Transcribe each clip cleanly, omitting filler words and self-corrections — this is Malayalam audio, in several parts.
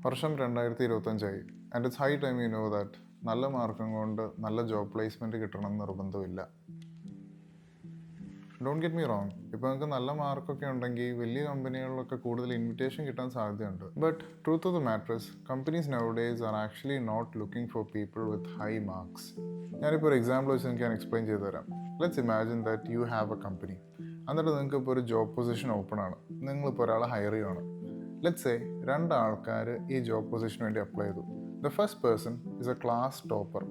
വർഷം 2025 and it's high time you know that നല്ല മാർക്കും കൊണ്ട് നല്ല ജോബ് പ്ലേസ്മെൻറ്റ് കിട്ടണം എന്ന് നിർബന്ധമില്ല. ഡോണ്ട് ഗെറ്റ് മീ റോങ്, ഇപ്പോൾ നിങ്ങൾക്ക് നല്ല മാർക്കൊക്കെ ഉണ്ടെങ്കിൽ വലിയ കമ്പനികളിലൊക്കെ കൂടുതൽ ഇൻവിറ്റേഷൻ കിട്ടാൻ സാധ്യതയുണ്ട്. But truth of the matter is companies nowadays are actually not looking for people with high marks. ഞാനിപ്പോൾ ഒരു എക്സാമ്പിൾ വെച്ച് നിങ്ങൾക്ക് ഞാൻ എക്സ്പ്ലെയിൻ ചെയ്തു തരാം. Let's imagine that you have a company. എന്നിട്ട് നിങ്ങൾക്ക് ഇപ്പോൾ ഒരു ജോബ് പൊസിഷൻ ഓപ്പൺ ആണ്. നിങ്ങളിപ്പോൾ ഒരാളെ ഹയർ ചെയ്യുകയാണ്. ലെറ്റ്സ് സേ 2 ആൾക്കാർ ഈ ജോബ് പൊസിഷന് വേണ്ടി അപ്ലൈ ചെയ്തു. The first person is A class topper.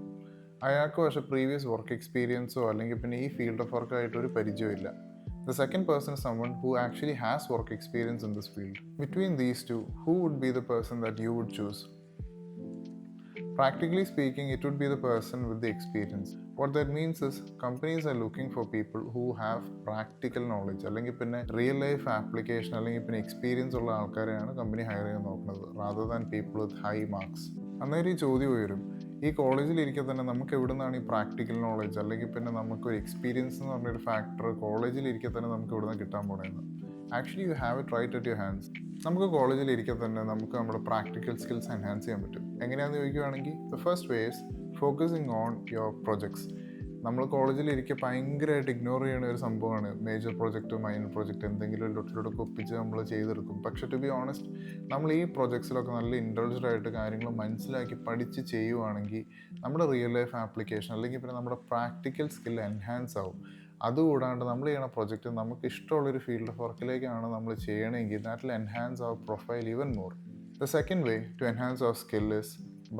അയാൾക്ക് പക്ഷേ പ്രീവിയസ് വർക്ക് എക്സ്പീരിയൻസോ അല്ലെങ്കിൽ പിന്നെ ഈ ഫീൽഡ് ഓഫ് വർക്കായിട്ട് ഒരു പരിചയമില്ല. The second person is someone who actually has work experience in this field. Between these two, who would be the person that you would choose? Practically speaking, it would be the person with the experience. What that means is companies are looking for people who have practical knowledge, അല്ലെങ്കിൽ പിന്നെ റിയൽ ലൈഫ് ആപ്ലിക്കേഷൻ അല്ലെങ്കിൽ പിന്നെ എക്സ്പീരിയൻസ് ഉള്ള ആൾക്കാരെയാണ് കമ്പനി ഹയർ ചെയ്യാൻ നോക്കുന്നത്, rather than people with high marks. അന്നേരം ഈ ചോദ്യം വരും, ഈ കോളേജിലിരിക്കെ തന്നെ നമുക്ക് എവിടെ നിന്നാണ് ഈ പ്രാക്ടിക്കൽ നോളജ് അല്ലെങ്കിൽ പിന്നെ നമുക്കൊരു എക്സ്പീരിയൻസ് എന്ന് പറഞ്ഞൊരു ഫാക്ടർ കോളേജിലിരിക്കെ തന്നെ നമുക്ക് എവിടെ നിന്ന് കിട്ടാൻ പോകണമെന്ന്. Actually you have it right at your hands. നമുക്ക് കോളേജിലിരിക്കെ തന്നെ നമുക്ക് നമ്മുടെ പ്രാക്ടിക്കൽ സ്കിൽസ് എൻഹാൻസ് ചെയ്യാൻ പറ്റും. എങ്ങനെയാണെന്ന് ചോദിക്കുകയാണെങ്കിൽ the first way is focusing on your projects. നമ്മൾ കോളേജിലിരിക്കെ ഭയങ്കരമായിട്ട് ഇഗ്നോർ ചെയ്യുന്ന ഒരു സംഭവമാണ് മേജർ പ്രൊജക്റ്റ്, മൈനർ പ്രൊജക്റ്റ്, എന്തെങ്കിലും ലൊട്ടിലൊക്കെ ഒപ്പിച്ച് നമ്മൾ ചെയ്തെടുക്കും. പക്ഷെ ടു ബി ഓണസ്റ്റ്, നമ്മൾ ഈ പ്രൊജക്ട്സിലൊക്കെ നല്ല ഇൻട്രസ്റ്റഡ് ആയിട്ട് കാര്യങ്ങൾ മനസ്സിലാക്കി പഠിച്ച് ചെയ്യുവാണെങ്കിൽ നമ്മുടെ റിയൽ ലൈഫ് ആപ്ലിക്കേഷൻ അല്ലെങ്കിൽ പിന്നെ നമ്മുടെ പ്രാക്ടിക്കൽ സ്കിൽ എൻഹാൻസ് ആവും. അതുകൂടാണ്ട് നമ്മൾ ചെയ്യുന്ന പ്രൊജക്റ്റ് നമുക്ക് ഇഷ്ടമുള്ളൊരു ഫീൽഡ് ഓഫ് വർക്കിലേക്കാണ് നമ്മൾ ചെയ്യണമെങ്കിൽ that will enhance their profile even more. The second way to enhance their skill is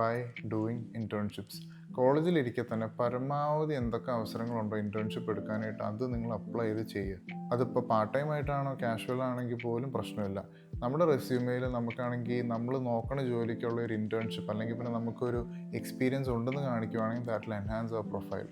by doing internships. കോളേജിലിരിക്കെ തന്നെ പരമാവധി എന്തൊക്കെ അവസരങ്ങളുണ്ടോ ഇൻറ്റേൺഷിപ്പ് എടുക്കാനായിട്ട് അത് നിങ്ങൾ അപ്ലൈ ചെയ്ത് ചെയ്യുക. അതിപ്പോൾ പാർട്ട് ടൈം ആയിട്ടാണോ കാഷ്വൽ ആണെങ്കിൽ പോലും പ്രശ്നമില്ല. നമ്മുടെ റെസ്യൂമെയിൽ നമുക്കാണെങ്കിൽ നമ്മൾ നോക്കണ ജോലിക്കുള്ള ഒരു ഇൻറ്റേൺഷിപ്പ് അല്ലെങ്കിൽ പിന്നെ നമുക്കൊരു എക്സ്പീരിയൻസ് ഉണ്ടെന്ന് കാണിക്കുവാണെങ്കിൽ that will enhance their profile.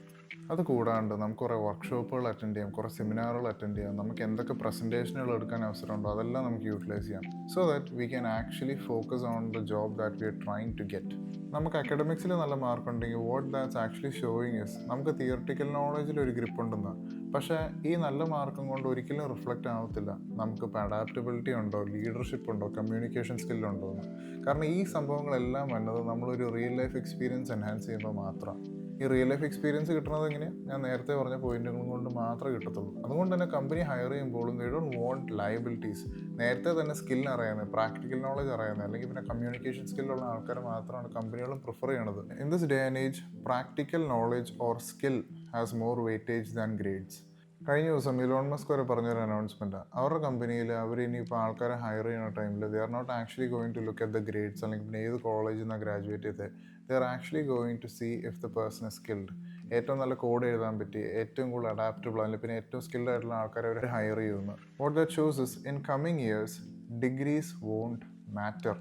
അത് കൂടാണ്ട് നമുക്ക് കുറേ വർക്ക്ഷോപ്പുകൾ അറ്റൻഡ് ചെയ്യാം, കുറേ സെമിനാറുകൾ അറ്റൻഡ് ചെയ്യാം, നമുക്ക് എന്തൊക്കെ പ്രസൻറ്റേഷനുകൾ എടുക്കാൻ അവസരമുണ്ടോ അതെല്ലാം നമുക്ക് യൂട്ടിലൈസ് ചെയ്യാം. So that we can actually focus on the job that we are trying to get. നമുക്ക് അക്കാഡമിക്സിൽ നല്ല മാർക്ക് ഉണ്ടെങ്കിൽ what that's actually showing is നമുക്ക് തിയറിറ്റിക്കൽ നോളജിൽ ഒരു ഗ്രിപ്പ് ഉണ്ടെന്ന്. പക്ഷേ ഈ നല്ല മാർക്കും കൊണ്ട് ഒരിക്കലും റിഫ്ലക്റ്റ് ആവത്തില്ല നമുക്കിപ്പോൾ അഡാപ്റ്റബിലിറ്റി ഉണ്ടോ, ലീഡർഷിപ്പ് ഉണ്ടോ, കമ്മ്യൂണിക്കേഷൻ സ്കില്ലുണ്ടോ എന്ന്. കാരണം ഈ സംഭവങ്ങളെല്ലാം വന്നത് നമ്മളൊരു റിയൽ ലൈഫ് എക്സ്പീരിയൻസ് എൻഹാൻസ് ചെയ്യുമ്പോൾ മാത്രമാണ്. ഈ റിയൽ ലൈഫ് എക്സ്പീരിയൻസ് കിട്ടുന്നത് എങ്ങനെയാണ്? ഞാൻ നേരത്തെ പറഞ്ഞ പോയിന്റുകൾ കൊണ്ട് മാത്രമേ കിട്ടത്തുള്ളൂ. അതുകൊണ്ട് തന്നെ കമ്പനി ഹയർ ചെയ്യുമ്പോഴും ദേ ഡോണ്ട് വോണ്ട് ലയബിലിറ്റീസ്. നേരത്തെ തന്നെ സ്കിൽ അറിയാവുന്നത്, പ്രാക്ടിക്കൽ നോളജ് അറിയാവുന്നത് അല്ലെങ്കിൽ പിന്നെ കമ്മ്യൂണിക്കേഷൻ സ്കില്ലുള്ള ആൾക്കാർ മാത്രമാണ് കമ്പനികളും പ്രിഫർ ചെയ്യണത്. In this day and age practical knowledge or skill has more weightage than grades. കഴിഞ്ഞ ദിവസം ഇലോൺ മസ്ക് വരെ പറഞ്ഞൊരു അനൗൺസ്മെൻറ്റ്, അവരുടെ കമ്പനിയിൽ അവർ ഇനിയിപ്പോൾ ആൾക്കാരെ ഹയർ ചെയ്യുന്ന ടൈമിൽ they are not actually going to look at the grades അല്ലെങ്കിൽ പിന്നെ ഏത് കോളേജിൽ നിന്നാണ് ഗ്രാജുവേറ്റ് ചെയ്തത്. They are actually going to see if the person is skilled. ഏറ്റവും നല്ല കോഡ് എഴുതാൻ പറ്റി, ഏറ്റവും കൂടുതൽ അഡാപ്റ്റബിൾ അല്ലെങ്കിൽ പിന്നെ ഏറ്റവും സ്കിൽഡ് ആയിട്ടുള്ള ആൾക്കാരെ അവർ ഹയർ ചെയ്യുന്നു. What that shows is in coming years degrees won't matter.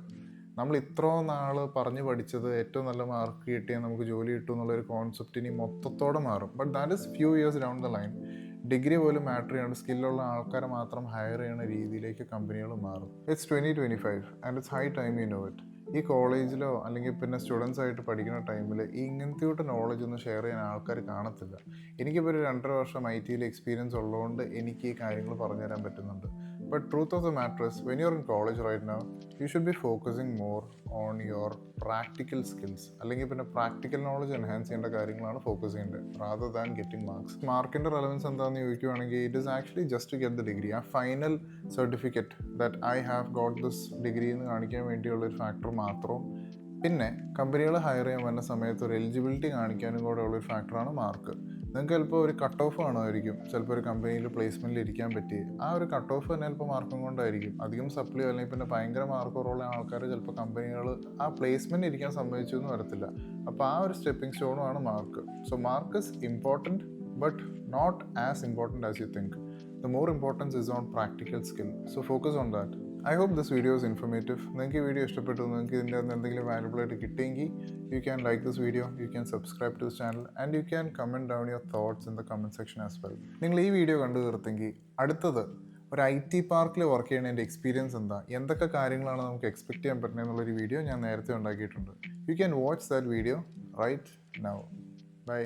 നമ്മൾ ഇത്രയും നാൾ പറഞ്ഞു പഠിച്ചത് ഏറ്റവും നല്ല മാർക്ക് കിട്ടിയാൽ നമുക്ക് ജോലി കിട്ടും എന്നുള്ളൊരു കോൺസെപ്റ്റ് ഇനി മൊത്തത്തോടെ മാറും. But that is few years down the line. Degree പോലും മാറ്റർ ചെയ്യാണ്ട് സ്കില്ലുള്ള ആൾക്കാരെ മാത്രം ഹയർ ചെയ്യുന്ന രീതിയിലേക്ക് കമ്പനികൾ മാറും. It's 2025 and it's high time you know it. ഈ കോളേജിലോ അല്ലെങ്കിൽ പിന്നെ സ്റ്റുഡൻസ് ആയിട്ട് പഠിക്കുന്ന ടൈമിൽ ഈ ഇങ്ങനത്തെ നോളജ് ഒന്നും ഷെയർ ചെയ്യാൻ ആൾക്കാർ കാണത്തില്ല. എനിക്കിപ്പോൾ ഒരു 2.5 വർഷം IT എക്സ്പീരിയൻസ് ഉള്ളതുകൊണ്ട് എനിക്ക് ഈ കാര്യങ്ങൾ പറഞ്ഞുതരാൻ പറ്റുന്നുണ്ട്. But truth of the matter is, when you're in college right now, you should be focusing more on your practical skills. അല്ലെങ്കിൽ പിന്നെ പ്രാക്ടിക്കൽ നോളജ് എൻഹാൻസ് ചെയ്യേണ്ട കാര്യങ്ങളാണ് ഫോക്കസ് ചെയ്യേണ്ടത്, റാദർ ദാൻ ഗെറ്റിംഗ് മാർക്സ്. മാർക്കിൻ്റെ റെലവൻസ് എന്താണെന്ന് ചോദിക്കുകയാണെങ്കിൽ it is actually just to get the degree. ആ final certificate that I have got this degree എന്ന് കാണിക്കാൻ വേണ്ടിയുള്ള ഒരു ഫാക്ടർ മാത്രവും. പിന്നെ കമ്പനികൾ ഹയർ ചെയ്യാൻ വരുന്ന സമയത്ത് ഒരു എലിജിബിലിറ്റി കാണിക്കാനും കൂടെ ഉള്ളൊരു ഫാക്ടറാണ് മാർക്ക്. നിങ്ങൾക്ക് ചിലപ്പോൾ ഒരു കട്ട് ഓഫ് കാണുമായിരിക്കും, ചിലപ്പോൾ ഒരു കമ്പനിയിൽ പ്ലേസ്മെൻറ്റിൽ ഇരിക്കാൻ പറ്റി. ആ ഒരു കട്ട് ഓഫ് തന്നെ ചിലപ്പോൾ മാർക്കും കൊണ്ടായിരിക്കും. അധികം സപ്ലി അല്ലെങ്കിൽ പിന്നെ ഭയങ്കര മാർക്ക് കുറവുള്ള ആൾക്കാർ ചിലപ്പോൾ കമ്പനികൾ ആ പ്ലേസ്മെൻറ്റ് ഇരിക്കാൻ സമ്മതിച്ചു എന്ന് വരത്തില്ല. അപ്പോൾ ആ ഒരു സ്റ്റെപ്പിംഗ് സ്റ്റോണുമാണ് mark. So mark is important but not as important as you think. The more importance is on practical skill. So focus on that. I hope this video is informative. നിങ്ങൾക്ക് ഈ വീഡിയോ ഇഷ്ടപ്പെട്ടു, നിങ്ങൾക്ക് ഇതിൻ്റെ അകത്ത് എന്തെങ്കിലും വാല്യുബിൾ ആയിട്ട് കിട്ടിയെങ്കിൽ you can like this video, you can subscribe to this channel and you can comment down your thoughts in the comment section as well. നിങ്ങൾ ഈ വീഡിയോ കണ്ടു തീർത്തെങ്കിൽ അടുത്തത് ഒരു IT പാർക്കിൽ വർക്ക് ചെയ്യുന്നതിൻ്റെ എക്സ്പീരിയൻസ് എന്താ, എന്തൊക്കെ കാര്യങ്ങളാണ് നമുക്ക് എക്സ്പെക്ട് ചെയ്യാൻ പറ്റുന്നത് എന്നുള്ളൊരു വീഡിയോ ഞാൻ നേരത്തെ ഉണ്ടാക്കിയിട്ടുണ്ട്. You can watch that video right now. By.